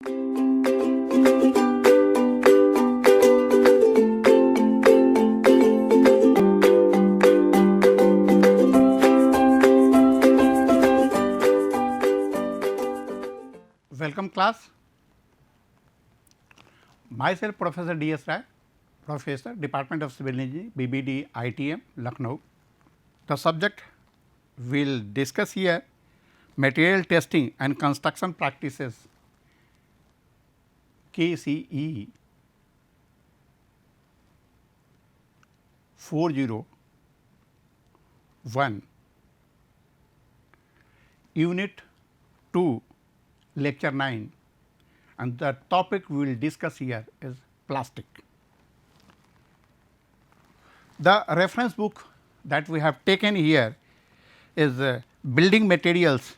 Welcome class. Myself Professor D. S. Rai, Professor, Department of Civil Engineering, BBD, ITM, Lucknow. The subject we will discuss here material testing and construction practices KCE 401 Unit 2 Lecture 9, and the topic we will discuss here is plastic. The reference book that we have taken here is Building Materials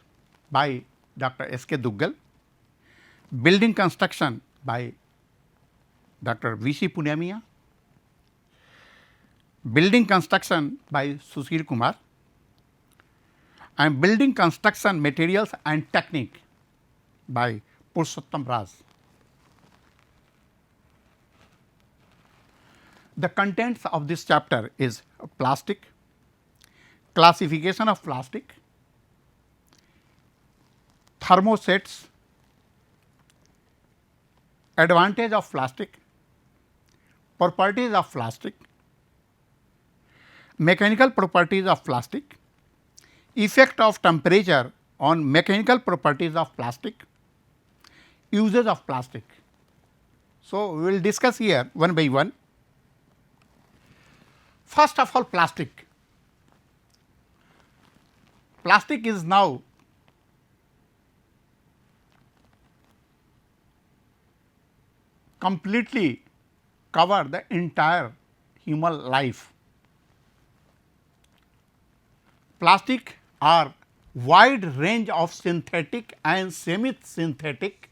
by Dr. S. K. Duggal, Building Construction by Dr. V. C. Punemiya, Building Construction by Sushil Kumar, and Building Construction Materials and Technique by Purushottam Raj. The contents of this chapter is plastic, classification of plastic, thermosets, advantage of plastic, properties of plastic, mechanical properties of plastic, effect of temperature on mechanical properties of plastic, uses of plastic. So, we will discuss here one by one. First of all, plastic. Plastic is now completely cover the entire human life. Plastic are wide range of synthetic and semi-synthetic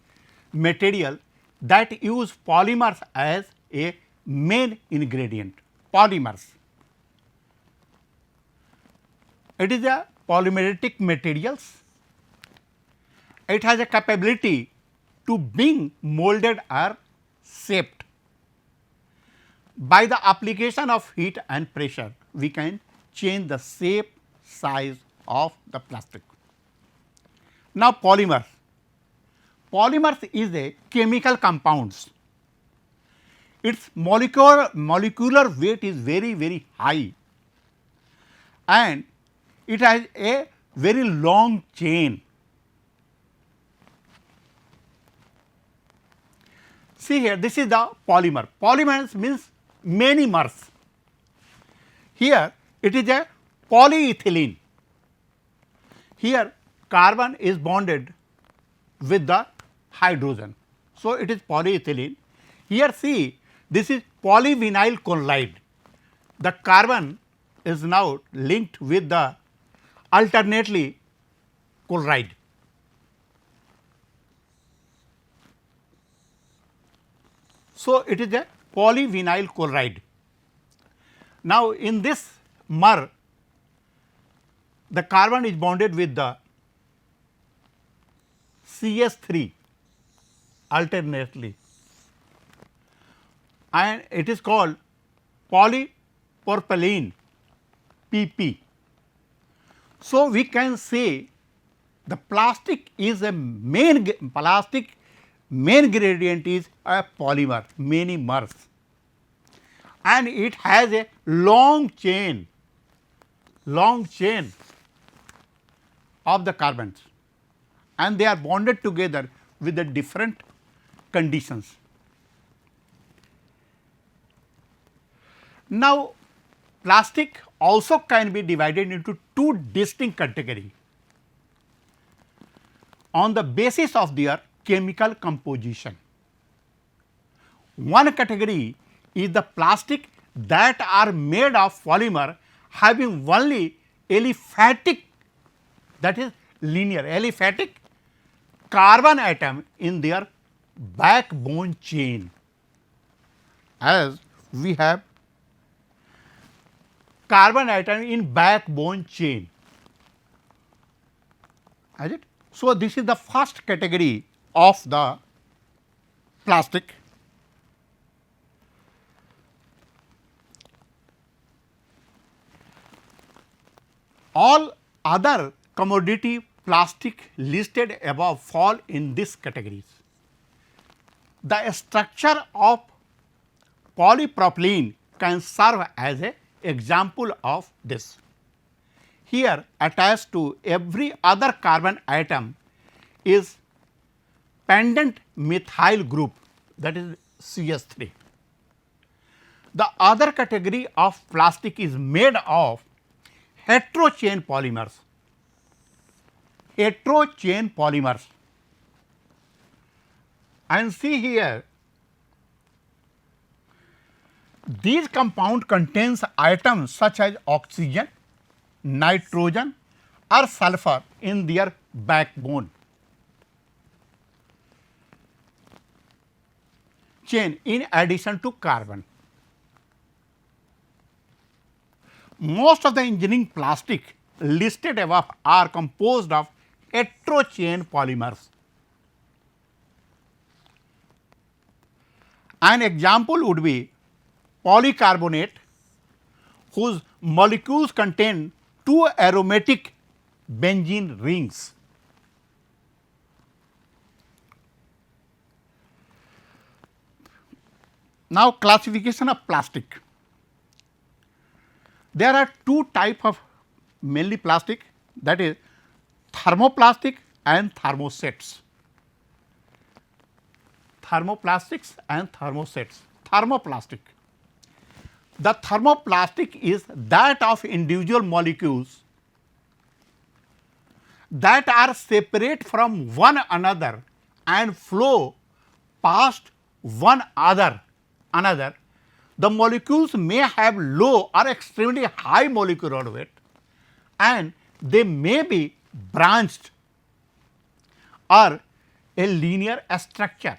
material that use polymers as a main ingredient. Polymers. It is a polymeritic materials. It has a capability to being molded or shaped. By the application of heat and pressure, we can change the shape, size of the plastic. Now, polymers. Polymers is a chemical compounds. Its molecular weight is very high, and it has a very long chain. See here, this is the polymer. Polymers means many mers. Here it is a polyethylene. Here carbon is bonded with the hydrogen. So, it is polyethylene. Here see, this is polyvinyl chloride. The carbon is now linked with the alternately chloride. So, it is a polyvinyl chloride. Now, in this mer, the carbon is bonded with the CH3 alternately, and it is called polypropylene PP. So, we can say the plastic is a main gradient is a polymer, many mers, and it has a long chain of the carbons, and they are bonded together with the different conditions. Now, plastic also can be divided into two distinct categories on the basis of their chemical composition. One category is the plastic that are made of polymer having only aliphatic, that is linear aliphatic carbon atom in their backbone chain, as we have carbon atom in backbone chain. Is it? So, this is the first category of the plastic. All other commodity plastic listed above fall in these categories. The structure of polypropylene can serve as an example of this. Here attached to every other carbon atom is pendant methyl group, that is CH3. The other category of plastic is made of heterochain polymers. Heterochain polymers. And see here, these compound contains atoms such as oxygen, nitrogen or sulfur in their backbone chain in addition to carbon. Most of the engineering plastic listed above are composed of heterochain polymers. An example would be polycarbonate, whose molecules contain two aromatic benzene rings. Now, classification of plastic. There are two types of mainly plastic, that is thermoplastic and thermosets. Thermoplastics and thermosets. Thermoplastic. The thermoplastic is that of individual molecules that are separate from one another and flow past one another. The molecules may have low or extremely high molecular weight and they may be branched or a linear structure,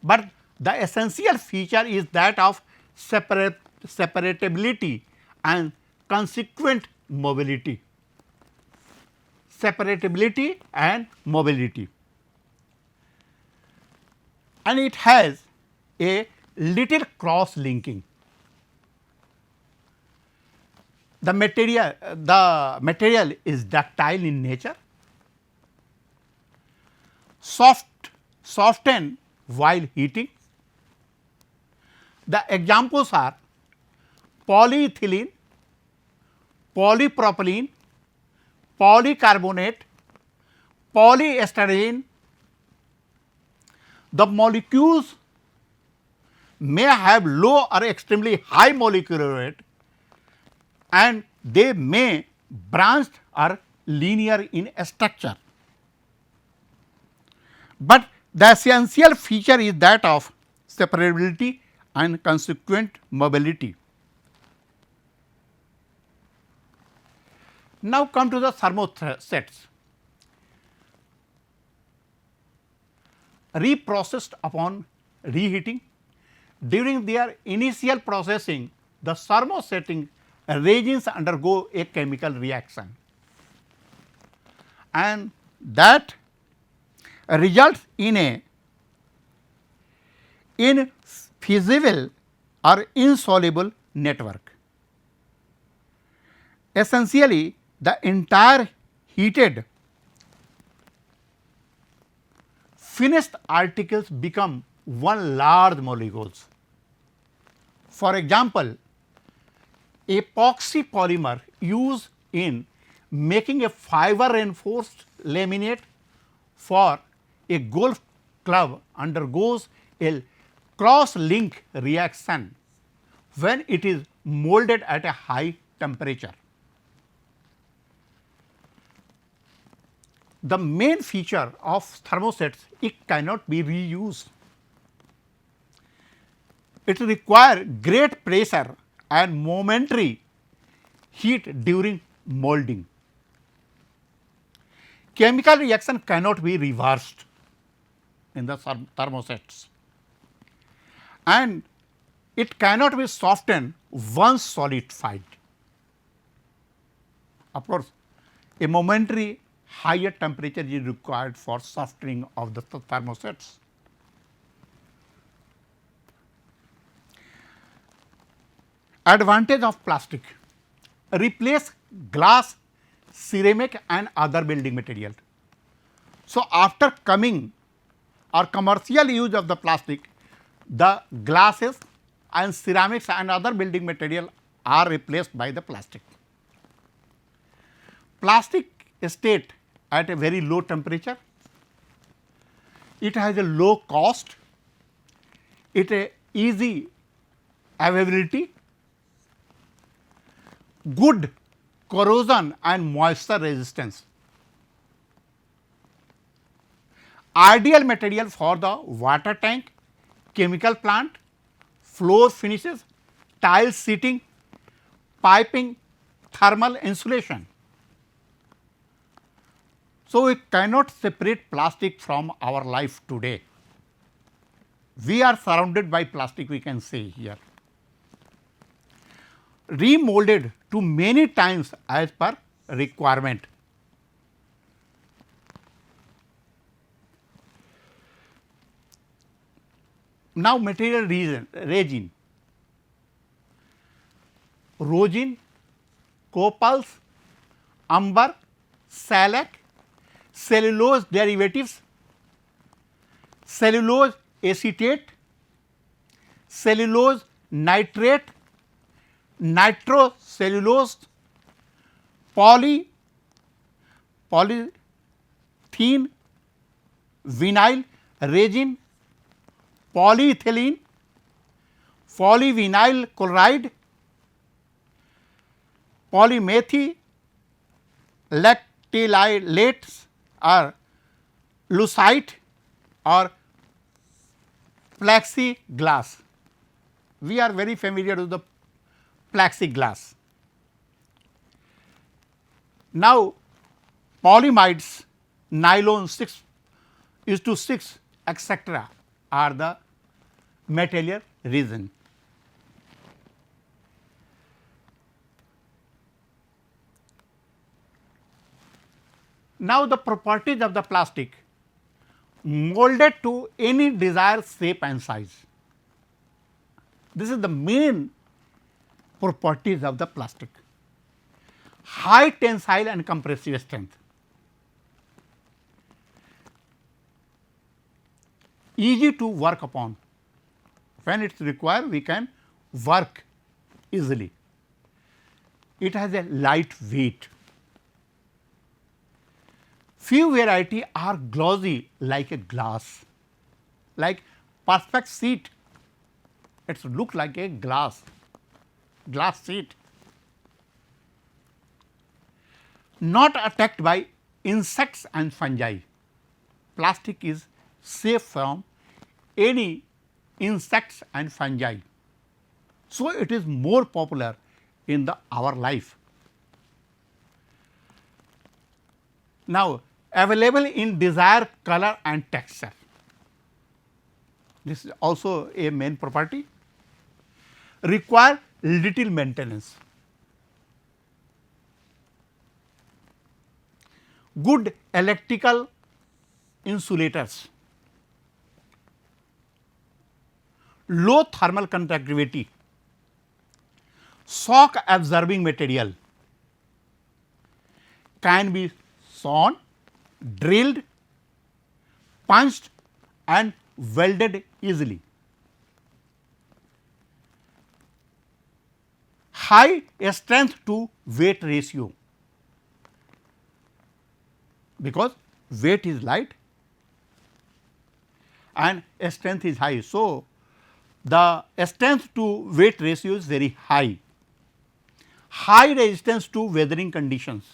but the essential feature is that of separatability and consequent mobility. Separatability and mobility, and it has a little cross linking. The material is ductile in nature, soften while heating. The examples are polyethylene, polypropylene, polycarbonate, polyestyrene. The molecules may have low or extremely high molecular weight and they may branch or linear in structure, but the essential feature is that of separability and consequent mobility. Now, come to the thermosets. Reprocessed upon reheating. During their initial processing, the thermosetting reagents undergo a chemical reaction, and that results in a infeasible or insoluble network. Essentially, the entire heated finished articles become one large molecules. For example, epoxy polymer used in making a fiber reinforced laminate for a golf club undergoes a cross link reaction when it is molded at a high temperature. The main feature of thermosets, it cannot be reused. It requires great pressure and momentary heat during molding. Chemical reaction cannot be reversed in the thermosets, and it cannot be softened once solidified. Of course, a momentary higher temperature is required for softening of the thermosets. Advantage of plastic: replace glass, ceramic and other building material. So, after coming or commercial use of the plastic, the glasses and ceramics and other building material are replaced by the plastic. Plastic state at a very low temperature, it has a low cost, it a easy availability, good corrosion and moisture resistance. Ideal material for the water tank, chemical plant, floor finishes, tile seating, piping, thermal insulation. So, we cannot separate plastic from our life today. We are surrounded by plastic, we can say here. Remolded to many times as per requirement. Now, material resin, rosin, copals, umber, shellac, cellulose derivatives, cellulose acetate, cellulose nitrate, nitrocellulose, polythene, vinyl resin, polyethylene, polyvinyl chloride, polymethy lactylates or lucite or plexiglass. We are very familiar with the plexiglass. Now, polyamides, nylon 6:6 etc. are the material resin. Now, the properties of the plastic: molded to any desired shape and size. This is the main properties of the plastic. High tensile and compressive strength, easy to work upon. When it is required, we can work easily. It has a light weight. Few variety are glossy like a glass, like perfect sheet. It look like a glass sheet. Not attacked by insects and fungi. Plastic is safe from any insects and fungi. So, it is more popular in our life. Now, available in desired color and texture. This is also a main property. Require little maintenance. Good electrical insulators. Low thermal conductivity. Shock absorbing material. Can be sawn, drilled, punched and welded easily. High strength to weight ratio, because weight is light and strength is high. So, the strength to weight ratio is very high. High resistance to weathering conditions.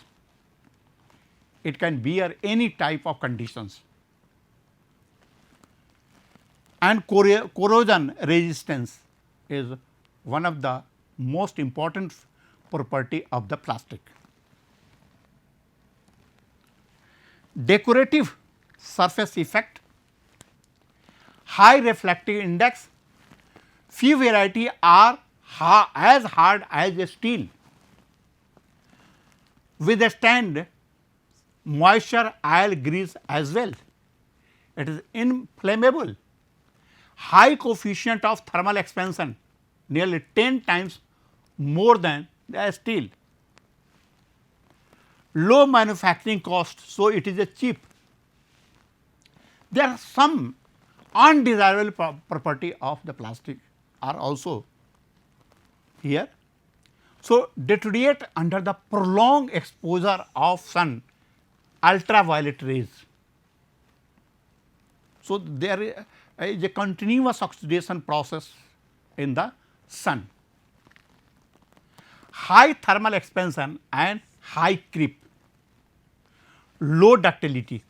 It can bear any type of conditions, and corrosion resistance is one of the most important property of the plastic. Decorative surface effect, high reflective index, few variety are as hard as steel, withstand moisture, oil, grease as well. It is inflammable, high coefficient of thermal expansion, nearly 10 times more than the steel. Low manufacturing cost, so it is a cheap. There are some undesirable property of the plastic are also here. So, deteriorate under the prolonged exposure of sun ultraviolet rays. So, there is a continuous oxidation process in the sun. High thermal expansion and high creep, low ductility,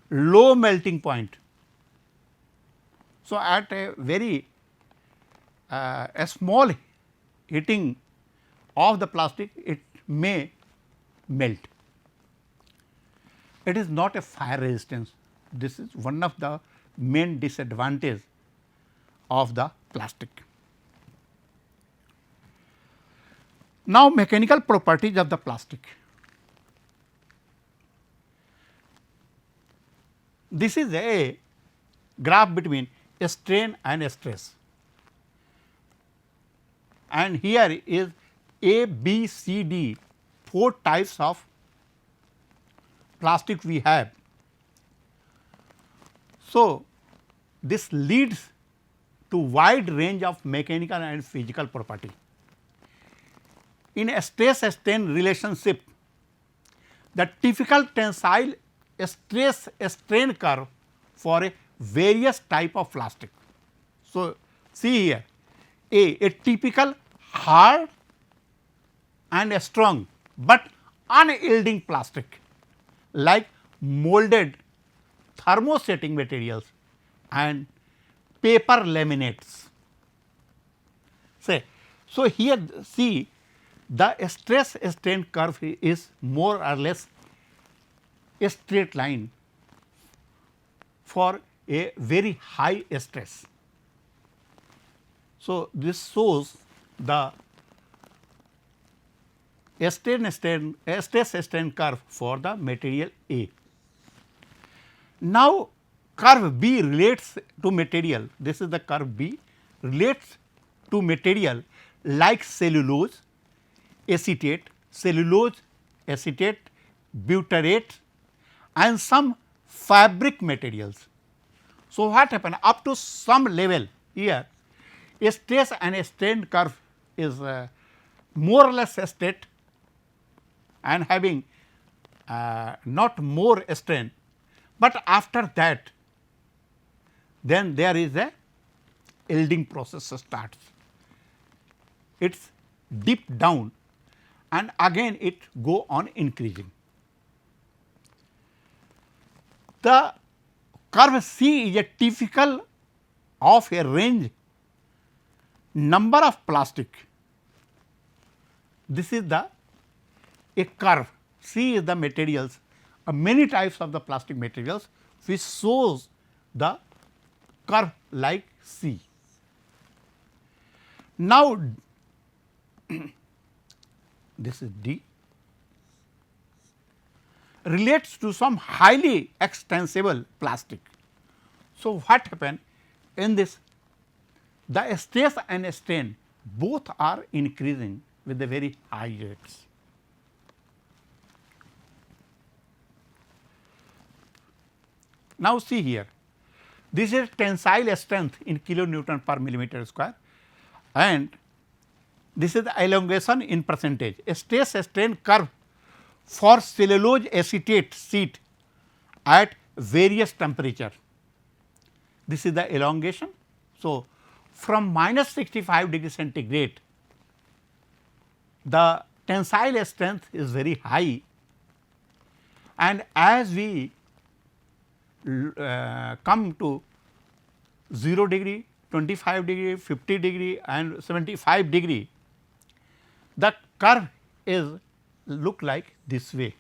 low melting point. So, at a very a small heating of the plastic, it may melt. It is not a fire resistance. This is one of the main disadvantages of the plastic. Now, mechanical properties of the plastic. This is a graph between strain and stress, and here is A, B, C, D, 4 types of plastic we have. So, this leads to wide range of mechanical and physical property. In a stress strain relationship, the typical tensile stress strain curve for a various type of plastic. So, see here a typical hard and a strong, but unyielding plastic like molded thermosetting materials and paper laminates. Say, so here see the stress strain curve is more or less a straight line for a very high stress. So, this shows the stress strain curve for the material A. Now, curve B relates to material, this is the curve B relates to material like cellulose acetate, cellulose acetate, butyrate and some fabric materials. So, what happen up to some level here, a stress and a strain curve is more or less straight and having not more strain, but after that then there is a yielding process starts. It is dip down and again it go on increasing. The curve C is a typical of a range number of plastic. This is the a curve, C is the materials, many types of the plastic materials which shows the curve like C. Now, this is D relates to some highly extensible plastic. So, what happen in this, the stress and strain both are increasing with the very high rates. Now, see here, this is tensile strength in kilonewton per millimeter square and this is the elongation in percentage. A stress strain curve for cellulose acetate sheet at various temperature. This is the elongation. So, from minus 65 degree centigrade, the tensile strength is very high, and as we come to 0 degree, 25 degree, 50 degree and 75 degree, the curve is look like this way.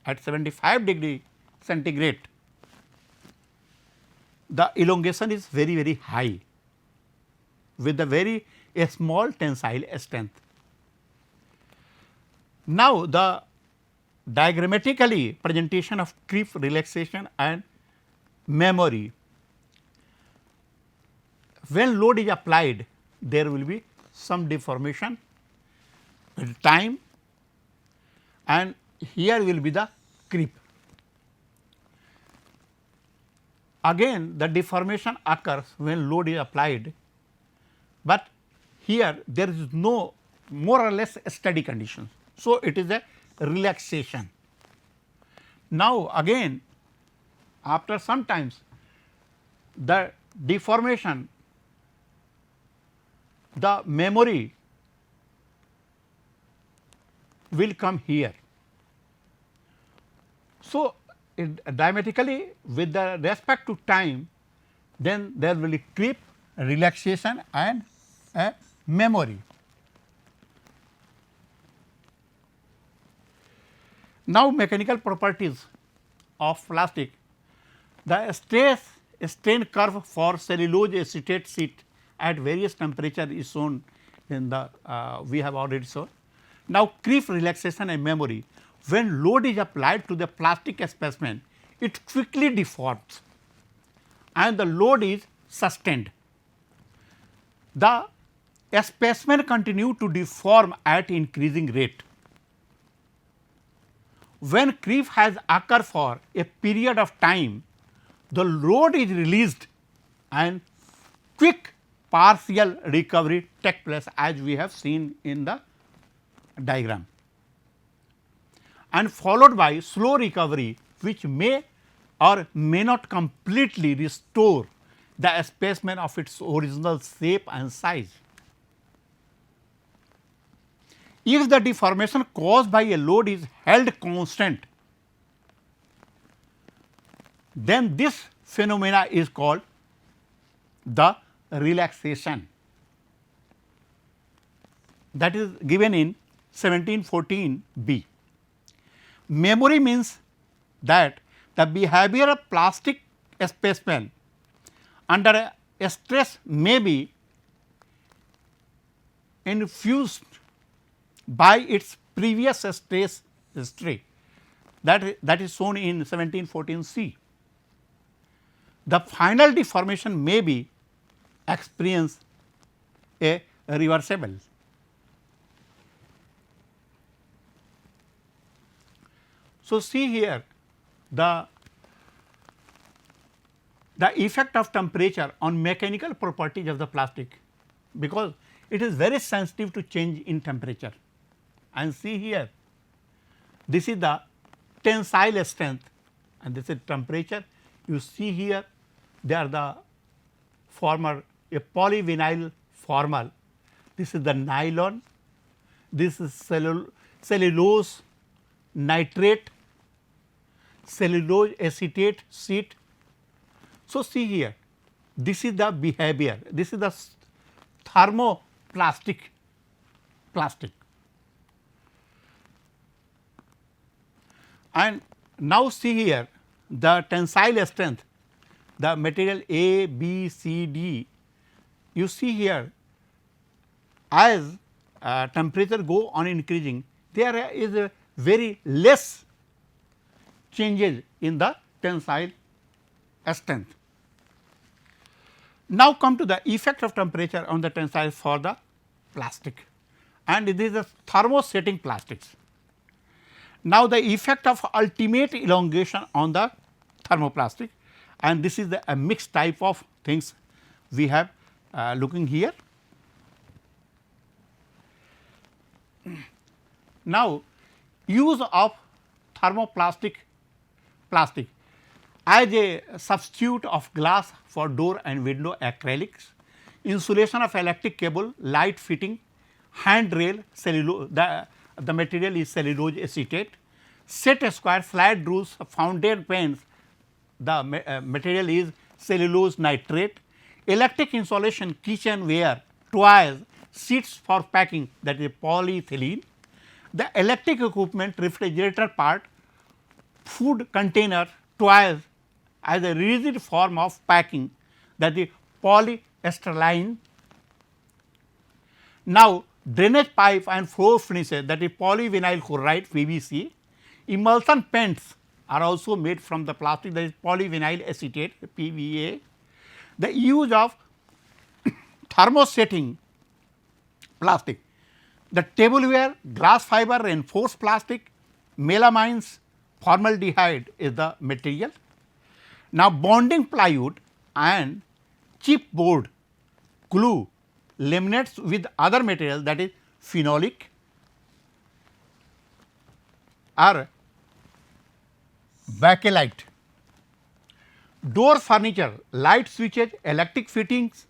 At 75 degree centigrade, the elongation is very, very high with a very small tensile strength. Now, the diagrammatically presentation of creep, relaxation and memory. When load is applied, there will be some deformation with time, and here will be the creep. Again the deformation occurs when load is applied, but here there is no more or less steady conditions. So, it is a relaxation. Now, again after some times the deformation, the memory will come here. So, diametrically with the respect to time, then there will be creep, relaxation and a memory. Now, mechanical properties of plastic. The stress strain curve for cellulose acetate sheet at various temperature is shown in the we have already shown. Now, creep, relaxation and memory. When load is applied to the plastic specimen, it quickly deforms and the load is sustained. The specimen continue to deform at increasing rate. When creep has occurred for a period of time, the load is released and quick partial recovery takes place, as we have seen in the diagram, and followed by slow recovery, which may or may not completely restore the specimen of its original shape and size. If the deformation caused by a load is held constant, then this phenomena is called the relaxation, that is given in 1714 B. Memory means that the behavior of plastic specimen under a stress may be infused by its previous stress history, that is shown in 1714 C. The final deformation may be experienced a reversible. So, see here the effect of temperature on mechanical properties of the plastic, because it is very sensitive to change in temperature. And see here, this is the tensile strength and this is temperature. You see here they are the former a polyvinyl formal, this is the nylon, this is cellulose nitrate, cellulose acetate sheet. So, see here this is the behavior, this is the thermoplastic plastic. And now, see here the tensile strength, the material A, B, C, D, you see here as temperature go on increasing, there is a very less changes in the tensile strength. Now, come to the effect of temperature on the tensile for the plastic, and this is a thermosetting plastics. Now, the effect of ultimate elongation on the thermoplastic, and this is a mixed type of things we have looking here. Now, use of thermoplastic plastic as a substitute of glass for door and window acrylics, insulation of electric cable, light fitting, handrail, cellulose, the material is cellulose acetate, set square slide rules, fountain pens, the material is cellulose nitrate, electric insulation, kitchenware, toys, seats for packing, that is polyethylene, the electric equipment, refrigerator part, food container, toys as a rigid form of packing, that is polyestyrene. Now, drainage pipe and floor finishes, that is polyvinyl chloride PVC, emulsion paints are also made from the plastic, that is polyvinyl acetate PVA. The use of thermosetting plastic. The tableware, glass fiber, reinforced plastic, melamines, formaldehyde is the material. Now, bonding plywood and chipboard, glue, laminates with other material, that is phenolic or bakelite. Door furniture, light switches, electric fittings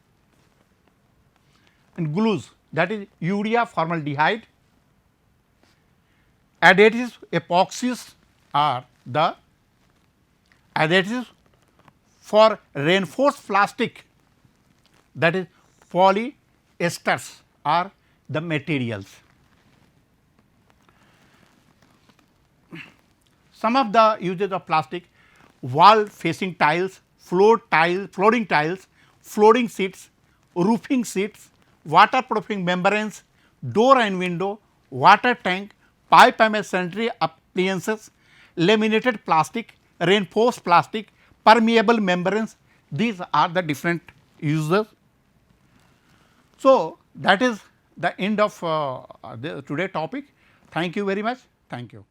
and glues, that is urea, formaldehyde. Additives, epoxies are the additives for reinforced plastic, that is polyesters are the materials. Some of the uses of plastic: wall facing tiles, flooring tiles, flooring sheets, roofing sheets, waterproofing membranes, door and window, water tank, pipe and sanitary appliances, laminated plastic, reinforced plastic, permeable membranes. These are the different uses. So, that is the end of the today topic. Thank you very much. Thank you.